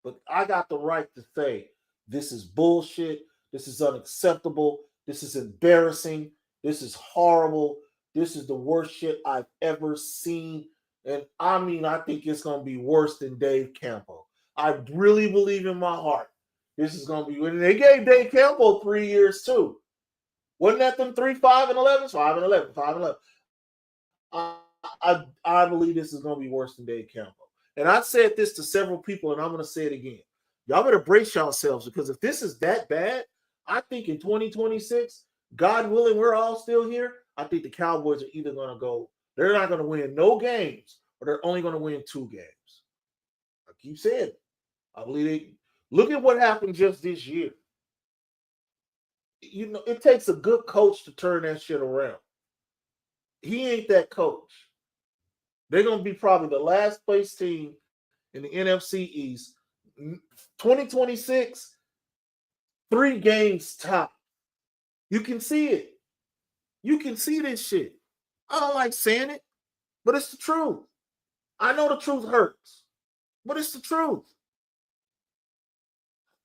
But I got the right to say this is bullshit. This is unacceptable. This is embarrassing. This is horrible. This is the worst shit I've ever seen. And I mean, I think it's going to be worse than Dave Campo. I really believe in my heart this is going to be. And they gave Dave Campo 3 years too. Wasn't that them 3, 5, and 11? 5 and 11, 5 and 11. I believe this is going to be worse than Dave Campo. And I said this to several people, and I'm going to say it again. Y'all better brace yourselves, because if this is that bad, I think in 2026, God willing, we're all still here. I think the Cowboys are either going to go, they're not going to win no games, or they're only going to win 2 games. I keep saying it. I believe look at what happened just this year. You know, it takes a good coach to turn that shit around. He ain't that coach. They're going to be probably the last place team in the NFC East. 2026, 3 games top. You can see it. You can see this shit. I don't like saying it, but it's the truth. I know the truth hurts, but it's the truth.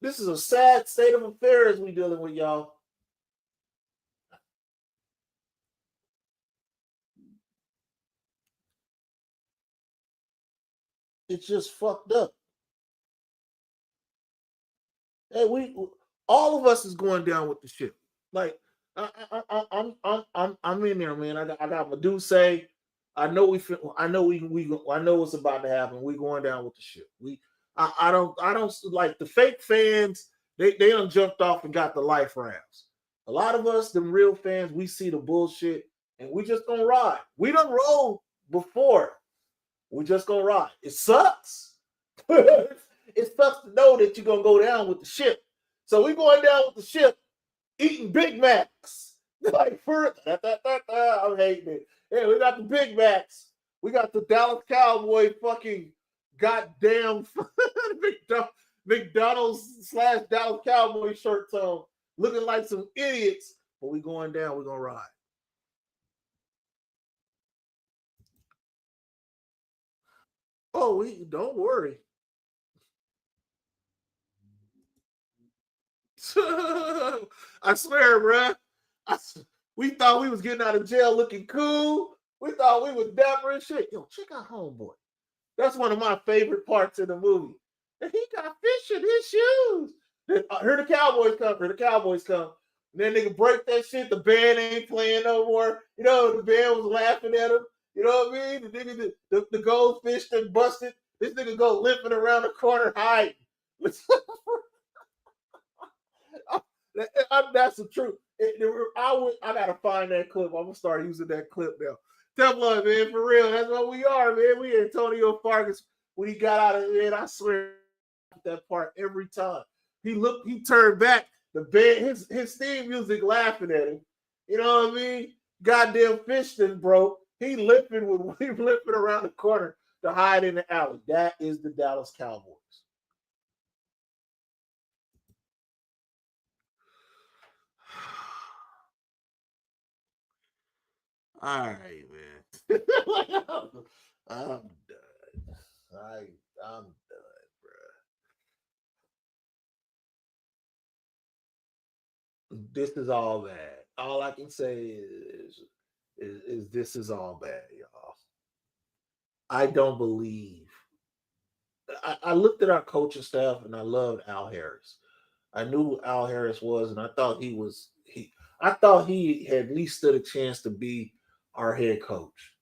This is a sad state of affairs we dealing with, y'all. It's just fucked up. Hey, all of us is going down with the ship. Like I'm in there, man. I got Medusa. I know what's about to happen. We going down with the ship. I don't like the fake fans. They done jumped off and got the life rafts. A lot of us, them real fans, we see the bullshit and we just gonna ride. We done rolled before. We just gonna ride. It sucks. It sucks to know that you're gonna go down with the ship. So we going down with the ship, eating Big Macs. Like I'm hating it. Yeah, we got the Big Macs. We got the Dallas Cowboy fucking goddamn McDonald's / Dallas Cowboy shirts on, looking like some idiots. But we going down. We're gonna ride. Oh, we don't worry. I swear, bro. We thought we was getting out of jail looking cool. We thought we was dapper and shit. Yo, check out Homeboy. That's one of my favorite parts of the movie. And he got fish in his shoes. Here the Cowboys come. Here the Cowboys come. And then nigga break that shit. The band ain't playing no more. You know, the band was laughing at him. You know what I mean? The nigga, the goldfish that busted. This nigga go limping around the corner hiding. That's the truth. I gotta find that clip. I'm gonna start using that clip now. Teflon, man, for real. That's what we are, man. We Antonio Fargas when he got out of it. I swear that part every time. He turned back. The band, his theme music laughing at him. You know what I mean? Goddamn fish then broke. He limping around the corner to hide in the alley. That is the Dallas Cowboys. All right, man. I'm done. I'm done, bro. This is all bad. All I can say is this is all bad, y'all. I don't believe. I looked at our coaching staff and I loved Al Harris. I knew who Al Harris was, and I thought he was he. I thought he had at least stood a chance to be our head coach.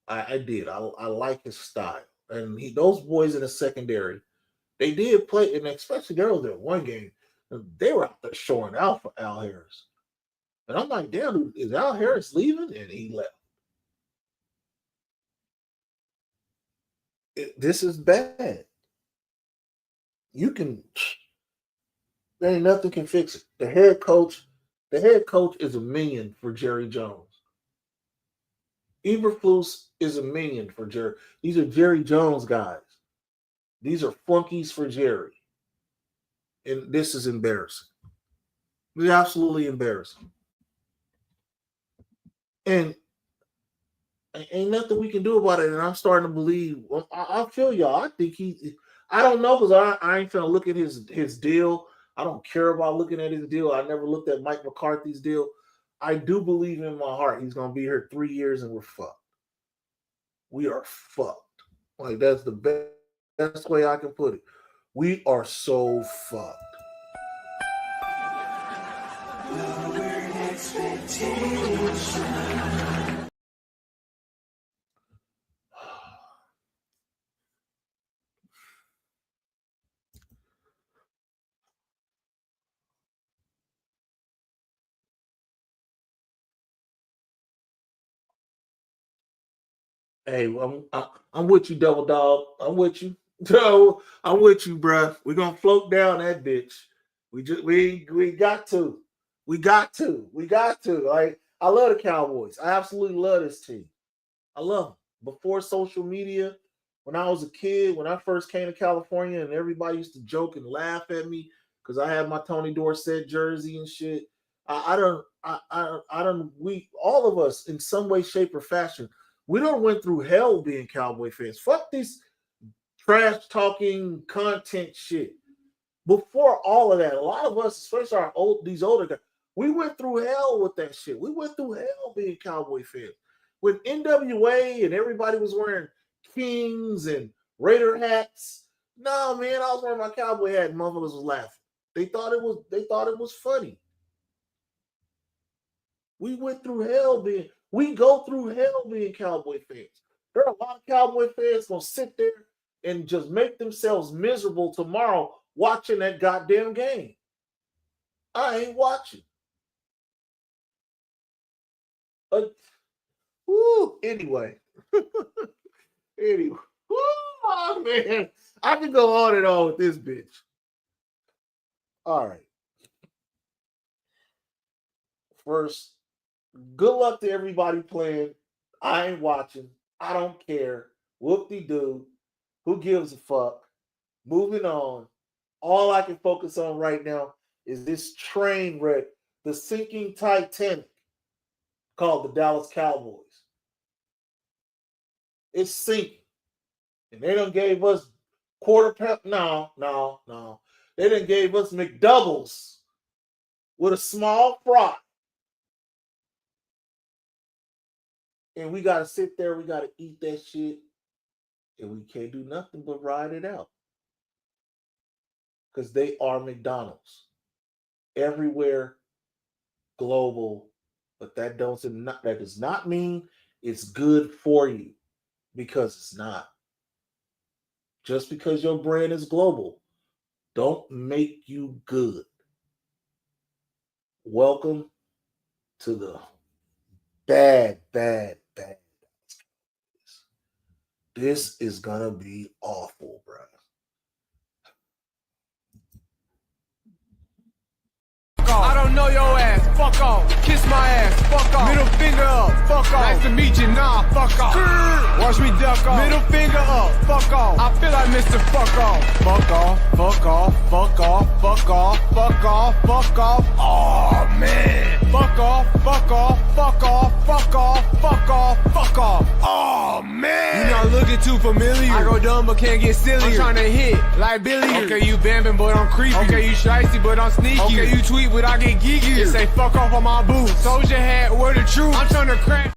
I did. I like his style, and those boys in the secondary, they did play, and especially there was that one game, they were out there showing out for Al Harris, and I'm like, damn, is Al Harris leaving? And he left. This is bad. You can there ain't nothing can fix it. The head coach is a minion for Jerry Jones. Eberflus is a minion for Jerry. These are Jerry Jones guys. These are flunkies for Jerry. And this is embarrassing. It's absolutely embarrassing. And ain't nothing we can do about it. And I'm starting to believe. Well, I feel y'all. I think I don't know because I ain't finna look at his deal. I don't care about looking at his deal. I never looked at Mike McCarthy's deal. I do believe in my heart he's gonna be here 3 years and we're fucked. We are fucked. Like that's the best way I can put it. We are so fucked. Hey, I'm with you, Double Dog. I'm with you. No, I'm with you, bruh. We're gonna float down that bitch. We got to. We got to. Like I love the Cowboys. I absolutely love this team. I love them. Before social media, when I was a kid, when I first came to California, and everybody used to joke and laugh at me because I had my Tony Dorsett jersey and shit. I don't. We all of us in some way, shape, or fashion. We don't went through hell being Cowboy fans. Fuck this trash talking content shit. Before all of that, a lot of us, especially these older guys, we went through hell with that shit. We went through hell being Cowboy fans. When NWA and everybody was wearing Kings and Raider hats. No, man, I was wearing my cowboy hat and motherfuckers was laughing. They thought it was funny. We went through hell we go through hell being Cowboy fans. There are a lot of Cowboy fans gonna sit there and just make themselves miserable tomorrow watching that goddamn game. I ain't watching. Anyway. Anyway. Oh, man. I can go on and on with this bitch. All right. First, good luck to everybody playing. I ain't watching. I don't care. Whoop-de-doo. Who gives a fuck? Moving on. All I can focus on right now is this train wreck, the sinking Titanic called the Dallas Cowboys. It's sinking. And they done gave us quarter pound. No. They done gave us McDoubles with a small fry. And we got to sit there. We got to eat that shit. And we can't do nothing but ride it out. Because they are McDonald's. Everywhere, global. But that does not mean it's good for you. Because it's not. Just because your brand is global, don't make you good. Welcome to the bad. This is gonna be awful, bro. I don't know your ass, fuck off. Kiss my ass, fuck off. Middle finger up, fuck off. Nice to meet you, nah, fuck off. Watch me duck off. Middle finger up, fuck off. I feel like Mr. Fuck off. Fuck off, fuck off, fuck off, fuck off, fuck off, fuck off. Oh man. Fuck off, fuck off, fuck off, fuck off, fuck off, fuck off. Oh man. You're not too familiar. I go dumb but can't get silly. I'm tryna hit like Billy. Okay, you vamping but I'm creepy. Okay, you shiesty but I'm sneaky. Okay, you tweet but I get geeky. You say fuck off on my boots. Soldier hat, where the truth. I'm tryna crack.